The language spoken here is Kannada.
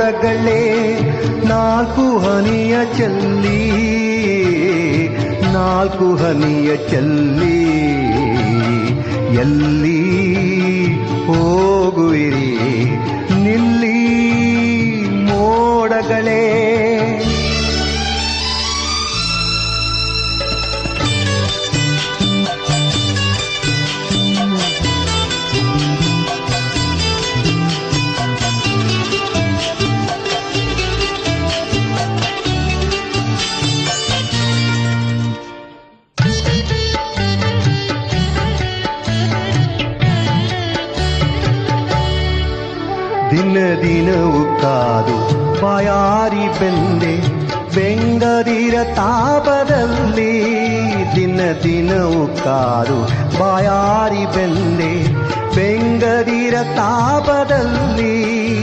ಮೋಡಗಳೇ ನಾಲ್ಕು ಹನಿಯ ಚೆಲ್ಲಿ ನಾಲ್ಕು ಹನಿಯ ಚೆಲ್ಲಿ ಎಲ್ಲಿ ಹೋಗುವಿರಿ ನಿಲ್ಲಿ ಮೋಡಗಳೇ. ದಿನ ದಿನವು ಕಾದು ಬಾಯಾರಿ ಬೆಂದೆ ಬೆಂಗದಿರ ತಾಪದಲ್ಲಿ ದಿನ ದಿನವು ಕಾದು ಬಾಯಾರಿ ಬೆಂದೆ ಬೆಂಗದಿರ ತಾಪದಲ್ಲಿ